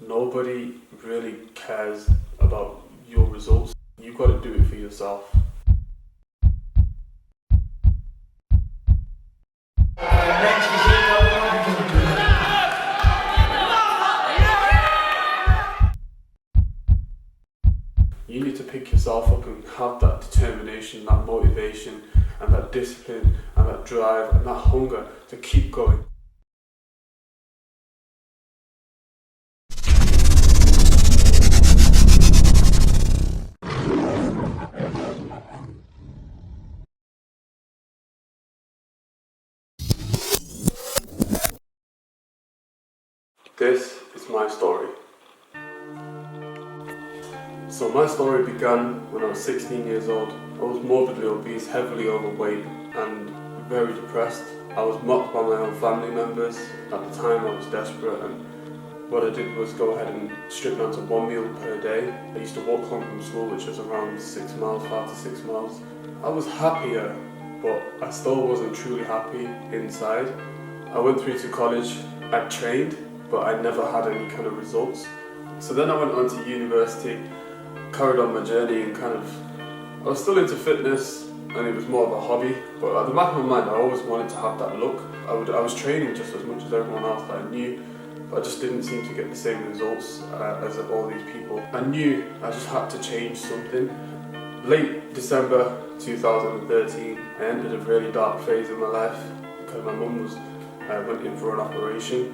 Nobody really cares about your results. You've got to do it for yourself. You need to pick yourself up and have that determination, that motivation, and that discipline, and that drive, and that hunger to keep going. This is my story. So my story began when I was 16 years old. I was morbidly obese, heavily overweight, and very depressed. I was mocked by my own family members. At the time I was desperate, and what I did was go ahead and strip down to 1 meal per day. I used to walk home from school, which was around 6 miles, 5 to 6 miles. I was happier, but I still wasn't truly happy inside. I went through to college, I trained, but I never had any kind of results. So then I went on to university, carried on my journey, and I was still into fitness, and it was more of a hobby, but at the back of my mind I always wanted to have that look. I was training just as much as everyone else that I knew, but I just didn't seem to get the same results as all these people. I knew I just had to change something. Late December 2013, I entered a really dark phase in my life because my mum went in for an operation.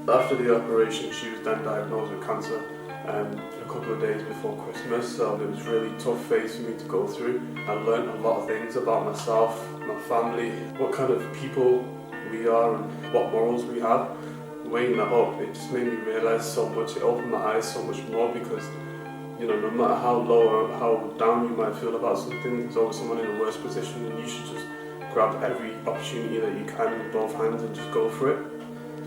After the operation, she was then diagnosed with cancer a couple of days before Christmas, so it was a really tough phase for me to go through. I learned a lot of things about myself, my family, what kind of people we are and what morals we have. Weighing that up, it just made me realise so much. It opened my eyes so much more because, no matter how low or how down you might feel about something, there's always someone in a worse position, and you should just grab every opportunity that you can with both hands and just go for it.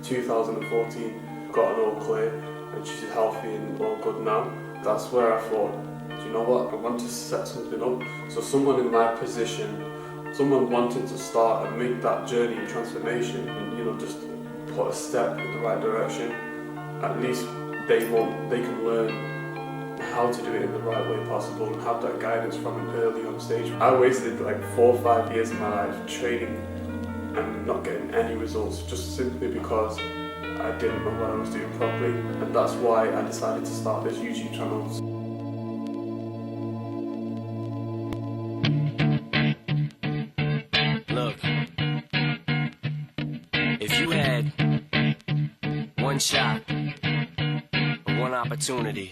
2014, got an all clear, and she's healthy and all good now. That's where I thought, do you know what, I want to set something up. So someone in my position, someone wanting to start and make that journey and transformation, and just put a step in the right direction, at least they can learn how to do it in the right way possible and have that guidance from an early on stage. I wasted like 4 or 5 years of my life training and not getting any results, just simply because I didn't know what I was doing properly, and that's why I decided to start this YouTube channel. Look, if you had one shot or one opportunity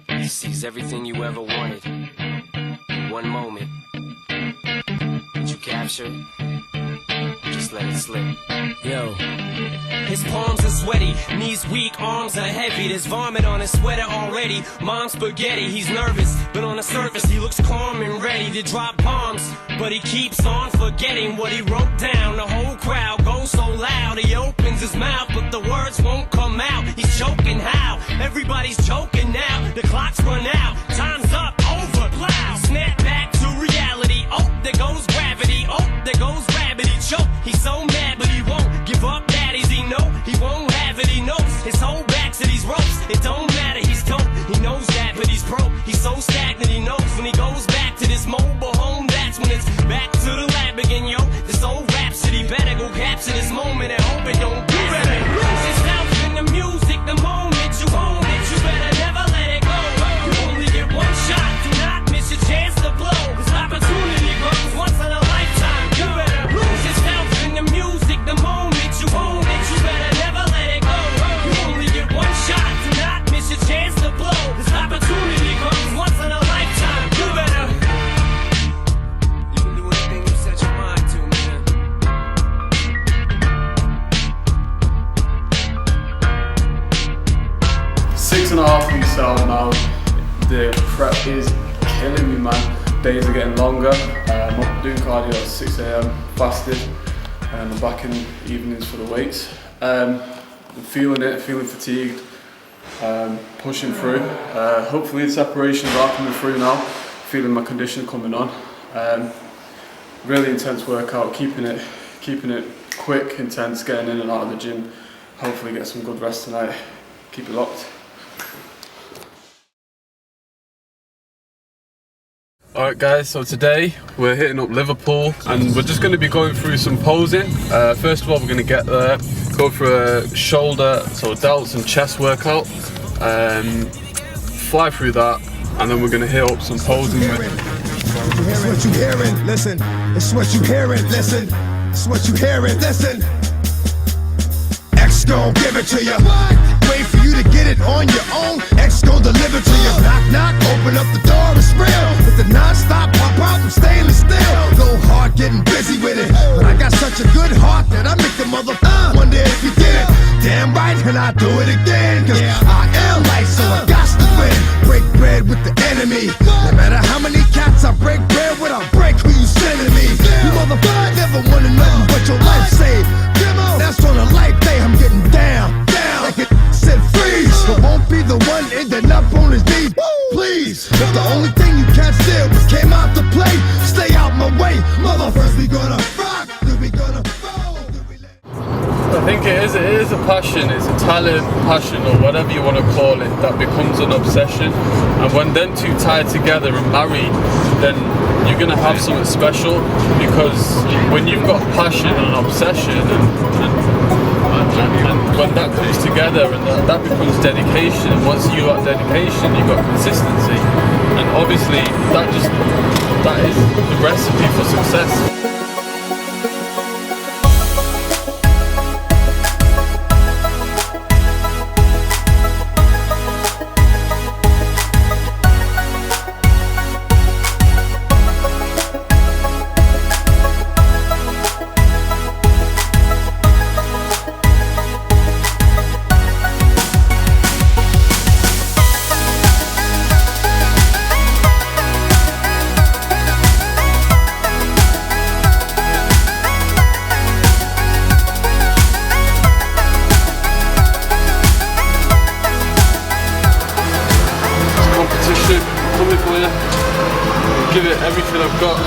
to seize everything you ever wanted in one moment, did you capture it? Just let it slip. Yo. His palms are sweaty, knees weak, arms are heavy. There's vomit on his sweater already. Mom's spaghetti, he's nervous, but on the surface he looks calm and ready to drop bombs. But he keeps on forgetting what he wrote down. The whole crowd goes so loud, he opens his mouth, but the words won't come out. He's choking how? Everybody's choking now. The clock's run out, time's up, over, loud. Snap back to reality. Oh, there goes gravity. Oh, there goes gravity. Choke. He's so mad, but he won't give up. Daddies, he know he won't have it. He knows his whole back to these ropes. It don't matter, he's dope. He knows that, but he's broke. He's so stagnant. He knows when he goes back to this mobile home, that's when it's back to the lab again, yo. This old rhapsody better go capture this moment and hope it don't get it. Lose yourself in the music, the moment you own it, you better never let it go. You only get one shot, do not miss your chance to blow. This opportunity grows once in a lifetime. You better lose yourself in the music, the moment you own it, you better never let it go. You only get one shot, do not miss your chance to blow. This opportunity grows once in a lifetime. You better. You can do anything you set your mind to, man. 6.5 weeks out now. The prep is killing me, man. Days are getting longer. I'm up doing cardio at 6 AM, fasted, and I'm back in the evenings for the weights. I'm feeling it, feeling fatigued, pushing through. Hopefully the separations are coming through now, feeling my condition coming on. Really intense workout, keeping it quick, intense, getting in and out of the gym hopefully get some good rest tonight. Keep it locked. Alright guys, so today we're hitting up Liverpool and we're just going to be going through some posing. First of all, we're going to get there, go for a shoulder, so delts and chest workout, fly through that, and then we're going to hit up some posing with... It's what you hearing, listen. It's what you hearing, listen. It's what you hearing, listen. X gon' give it to you. Wait for you to get it on your own. X gon' deliver to you. Knock, knock, open up the door, it's real. With the non-stop pop out from stainless steel. Go hard, getting busy with it. But I got such a good heart that I make the mother wonder if you did it. Damn right, and I do it again. Cause I am light, so I got to win. Break bread with the enemy. No matter how many cats I break bread with, I'll break who you sending me. You motherfucker never wanted nothing but your life saved. That's on a life day, I'm getting down, down. Like it said freeze, but won't be the one ending up on his knees. Please, if the only thing you can't steal was came out to play, stay out my way. Motherfuckers, we gonna rock, then we gonna roll. I think it is a passion, it's a talent, passion, or whatever you want to call it, that becomes an obsession. And when them two tied together and married, then you're going to have something special, because when you've got passion and obsession and when that comes together and that becomes dedication, and once you got dedication, you've got consistency, and obviously that is the recipe for success. Coming for you, give it everything I've got,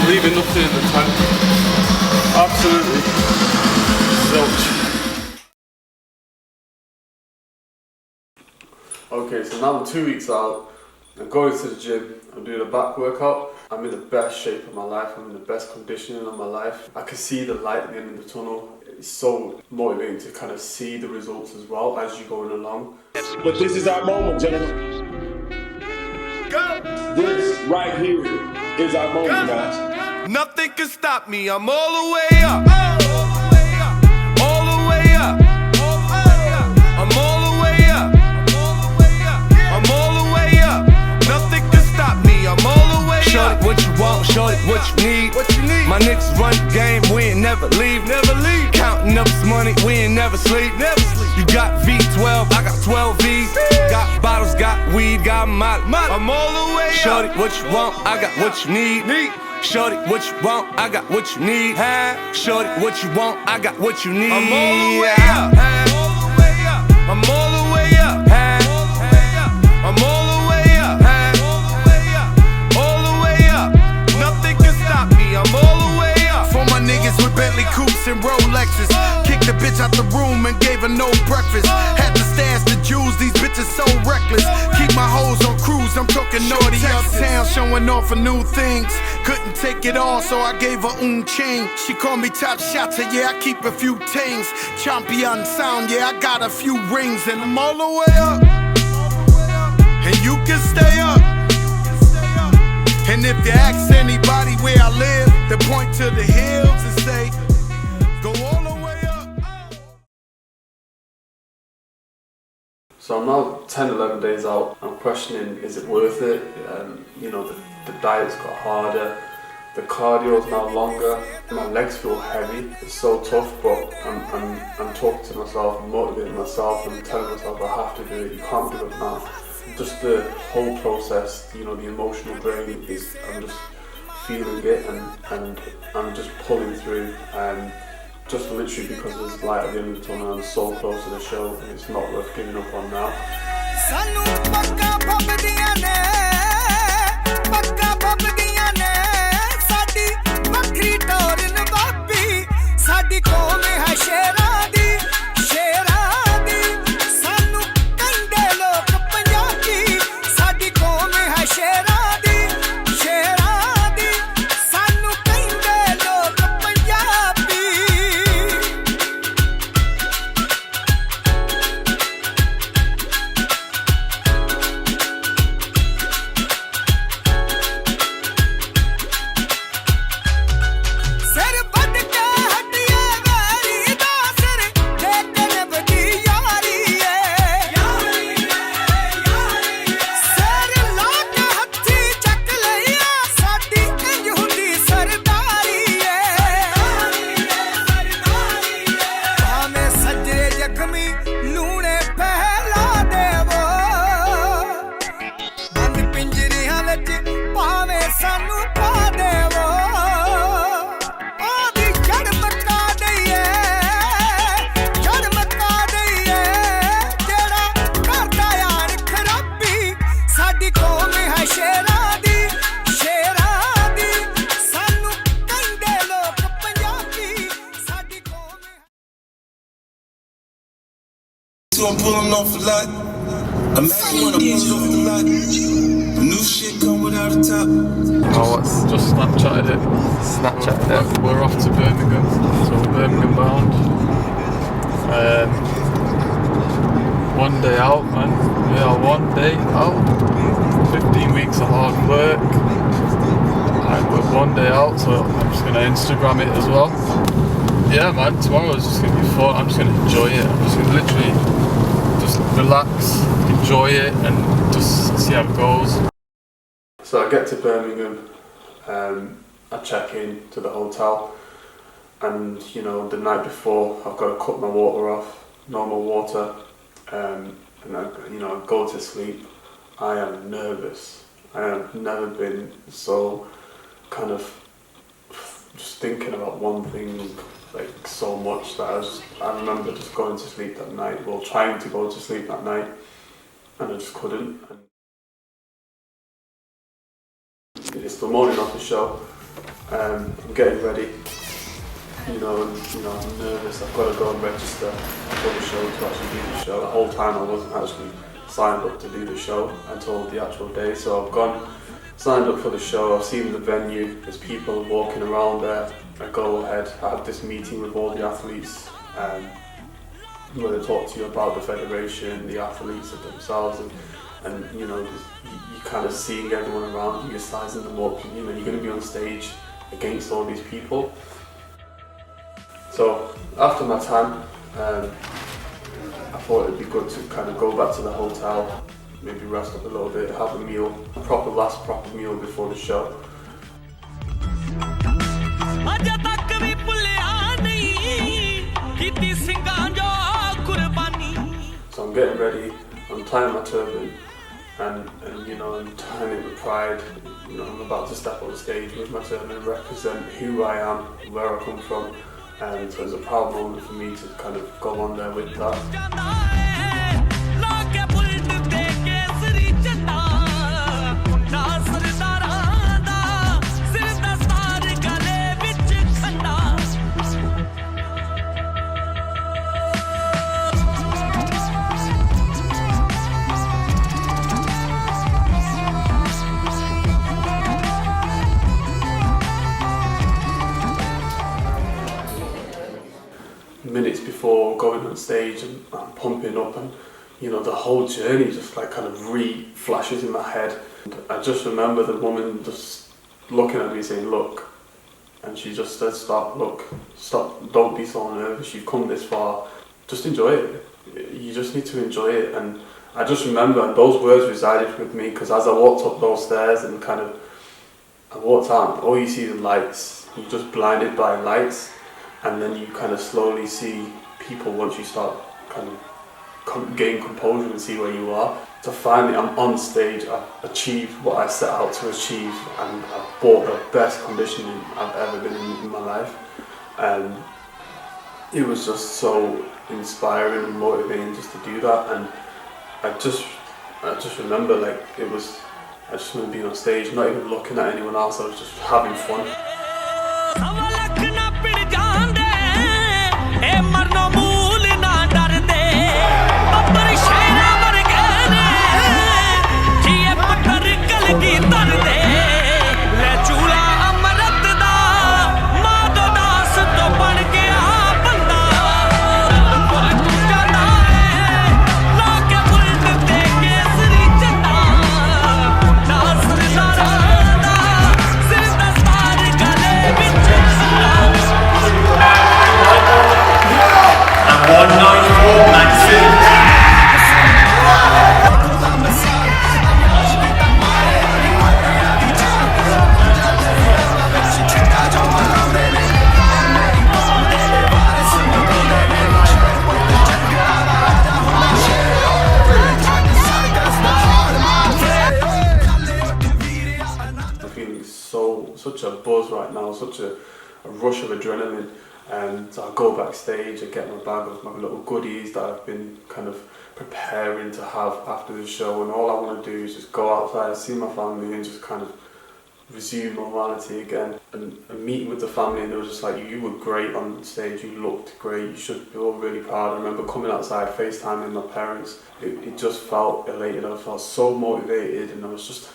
leaving nothing in the tank. Absolutely zilch. Okay, so now I'm 2 weeks out, I'm going to the gym, I'm doing a back workout. I'm in the best shape of my life, I'm in the best conditioning of my life. I can see the light at the end of the tunnel. It's so motivating to kind of see the results as well as you're going along. But this is our moment, gentlemen. This right here is our moment, guys. Nothing can stop me. I'm all the way up. All the way up. I'm all the way up. I'm all the way up. Nothing can stop me. I'm all the way up. Shorty, what you want? Shorty, what you need? My niggas run the game. We ain't never leave. Counting up this money. We ain't never sleep. You got V12. I got 12 V's. Got bottles, got weed, got molly. I'm all the way up. Shorty, what you want? I got what you need. Shorty, what you want? I got what you need. Shorty, what you want? I got what you need. I'm all the way up. I'm all the way up. I'm all the way up. All the way up. Nothing can stop me. I'm all the way up. For my niggas with Bentley coupes and Rolexes, kicked the bitch out the room and gave her no breakfast. Had to stash the jewels, these bitches so reckless. Keep my hoes on cruise, I'm talking naughty uptown, showing off for new things. Couldn't take it all, so I gave her chain. She called me top shotter, yeah, I keep a few tings. Champion sound, yeah, I got a few rings. And I'm all the way up, and you can stay up. And if you ask anybody where I live, they point to the hills and say, go all the way up. So I'm now 10-11 days out. I'm questioning, is it worth it? You know, the diet's got harder, the cardio's now longer, my legs feel heavy. It's so tough, but I'm talking to myself, I'm motivating myself, and telling myself I have to do it. You can't give up now. Just the whole process, you know, the emotional drain is, I'm just feeling it, and I'm just pulling through, and just literally because there's light at the end of the tunnel. I'm so close to the show, and it's not worth giving up on now. So I'm pulling off a lot. Imagine when I pull off the lot. The new shit come without a top. Oh, what's Just Snapchatted it. Snapchat it? We're off to Birmingham, so we're Birmingham bound. 1 day out, man. We are 1 day out. 15 weeks of hard work. And we're 1 day out, so I'm just gonna Instagram it as well. Yeah, man, tomorrow is just gonna be fun. I'm just gonna enjoy it. I'm just gonna literally just relax, enjoy it, and just see how it goes. So I get to Birmingham, I check in to the hotel, and you know, the night before I've got to cut my water off, normal water, and I go to sleep. I am nervous. I have never been so kind of just thinking about one thing like so much that I remember just going to sleep that night, well, trying to go to sleep that night, and I just couldn't. And it's the morning of the show. I'm getting ready, I'm nervous. I've got to go and register for the show to actually do the show. The whole time I wasn't actually signed up to do the show until the actual day. So I've gone, signed up for the show. I've seen the venue. There's people walking around there. I go ahead. I have this meeting with all the athletes, where they talk to you about the federation, the athletes themselves, and you're kind of seeing everyone around you, you're sizing them up. You're going to be on stage against all these people. So after my time, I thought it'd be good to kind of go back to the hotel, maybe rest up a little bit, have a meal, last proper meal before the show. So I'm getting ready, I'm tying my turban, and I'm tying it with pride. I'm about to step on stage with my turban and represent who I am, where I come from, and so it's a proud moment for me to kind of go on there with that. Minutes before going on stage, and I'm pumping up, and the whole journey just like kind of re-flashes in my head. And I just remember the woman just looking at me saying, "Look," and she just said, "Stop, don't be so nervous, you've come this far, just enjoy it. You just need to enjoy it." And I just remember those words resided with me, because as I walked up those stairs and I walked out, all you see is lights. You're just blinded by lights. And then you kind of slowly see people once you start kind of gain composure and see where you are. So finally I'm on stage, I've achieved what I set out to achieve, and I've brought the best conditioning I've ever been in my life. And it was just so inspiring and motivating just to do that. And I just remember I just remember being on stage, not even looking at anyone else, I was just having fun. Such a buzz right now, such a rush of adrenaline, and so I go backstage, I get my bag of my little goodies that I've been kind of preparing to have after the show, and all I want to do is just go outside, see my family, and just kind of resume normality again, and meeting with the family, and they were just like, you were great on stage, you looked great, you should be all really proud. I remember coming outside, FaceTiming my parents, it just felt elated, I felt so motivated, and I was just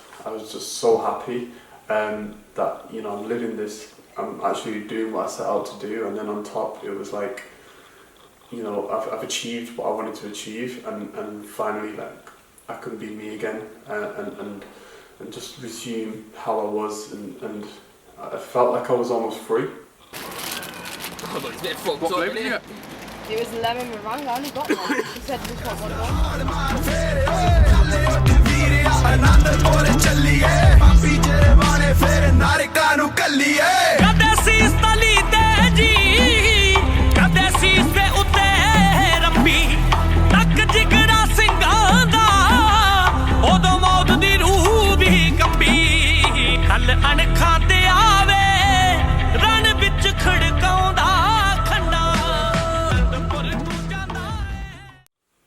so happy that, you know, I'm living this, I'm actually doing what I set out to do, and then on top it was like, you know, I've achieved what I wanted to achieve, and finally, like, I can be me again, and just resume how I was, and I felt like I was almost free. What flavor you got? It was lemon meringue, I only got one. He said just want one.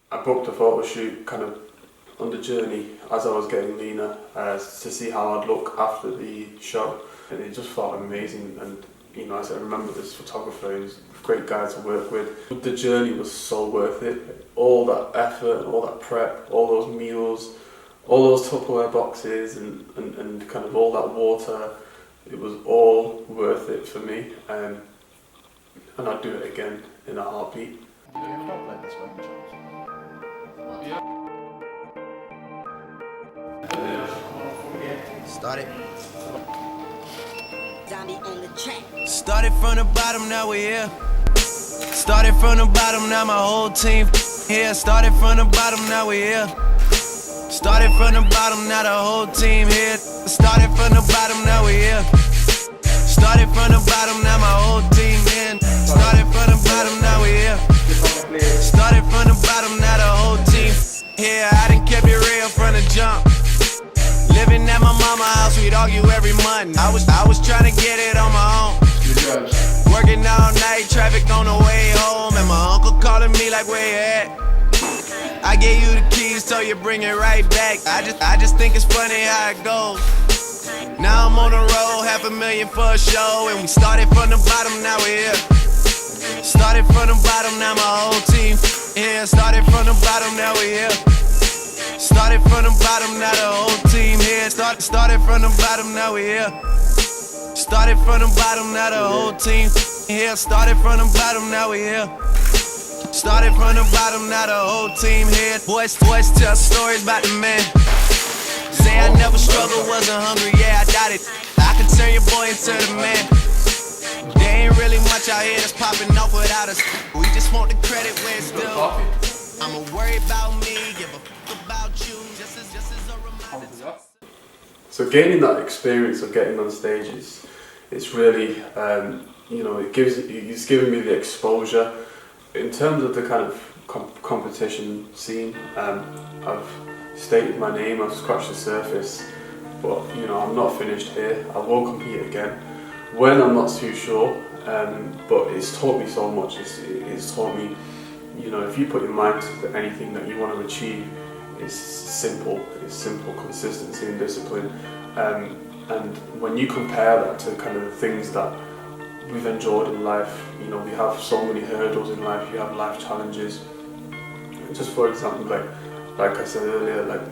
I booked a photo shoot kind of on the journey as I was getting leaner to see how I'd look after the show, and it just felt amazing. And you know, I remember this photographer, he was a great guy to work with. The journey was so worth it. All that effort, all that prep, all those meals, all those Tupperware boxes, and kind of all that water, it was all worth it for me. And I'd do it again in a heartbeat. Started. Started from the bottom, now we're here. Started from the bottom, now my whole team here. Started from the bottom, now we're here. Started from the bottom, now the whole team here. Started from the bottom, now we're here. Started from the bottom, now my whole team in. Started from the bottom, now we're here. Started from the bottom, now the whole team here. I done kept it real from the jump. Living at my mama's house, we'd argue every month. I was trying to get it on my own. Working all night, traffic on the way home, and my uncle calling me like, where you at? I gave you the keys, so you bring it right back. I just think it's funny how it goes. Now I'm on the road, $500,000 for a show, and we started from the bottom, now we're here. Started from the bottom, now my whole team here. Started from the bottom, now we're here. Started from the bottom, now the whole team here. Started from the bottom, now we here. Started from the bottom, now the whole team here. Started from the bottom, now we here. Started from the bottom, now the whole team here. Boys tell stories about the man. Say I never struggled, wasn't hungry, yeah, I doubt it. I could turn your boy into the man. There ain't really much out here that's popping off without us. We just want the credit where it's due. I'ma worry about me, give a fuck about you, just as a reminder. So gaining that experience of getting on stage it's really, you know, it's giving me the exposure. In terms of the kind of competition scene, I've stated my name, I've scratched the surface, but you know, I'm not finished here. I will compete again. When, I'm not too sure, but it's taught me so much. It's taught me, you know, if you put your mind to anything that you want to achieve, it's simple, consistency and discipline. And when you compare that to kind of the things that we've enjoyed in life, you know, we have so many hurdles in life, you have life challenges. Just for example, like I said earlier, like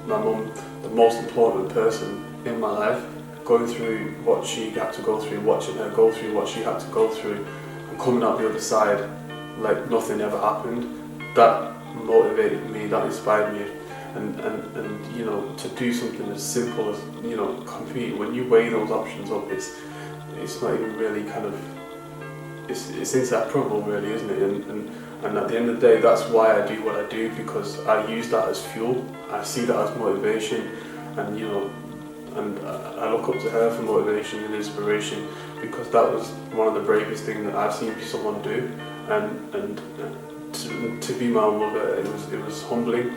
my mum, the most important person in my life, going through what she had to go through, watching her go through what she had to go through, and coming out the other side like nothing ever happened, that motivated me, that inspired me. And you know, to do something as simple as, you know, compete, when you weigh those options up, it's not even really kind of, it's inseparable really, isn't it? And at the end of the day, that's why I do what I do, because I use that as fuel, I see that as motivation, and you know, and I look up to her for motivation and inspiration, because that was one of the bravest things that I've seen someone do, and to be my mother, it was humbling.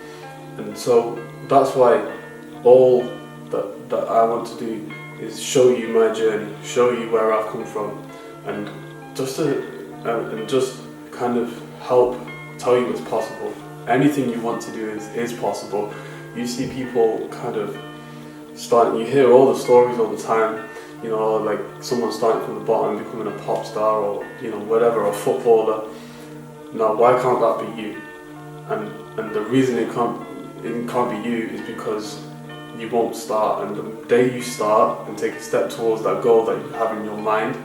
And so that's why all that I want to do is show you my journey, show you where I've come from, and just kind of help tell you it's possible. Anything you want to do is possible. You see people kind of you hear all the stories all the time, you know, like someone starting from the bottom, becoming a pop star, or, you know, whatever, a footballer. Now, why can't that be you? And the reason it can't be you is because you won't start, and the day you start and take a step towards that goal that you have in your mind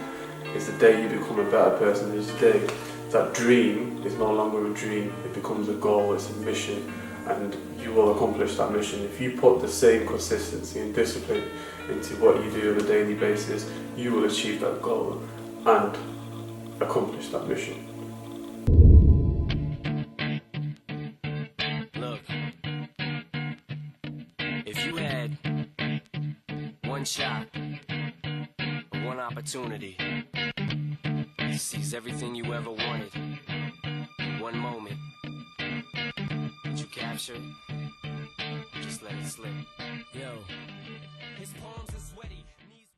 is the day you become a better person. It's the day that dream is no longer a dream, it becomes a goal, it's a mission, and you will accomplish that mission. If you put the same consistency and discipline into what you do on a daily basis, you will achieve that goal and accomplish that mission. Look, if you had one shot, or one opportunity to seize everything you ever wanted in one moment, would you capture it? Just let it slip. Yo, his palms are sweaty.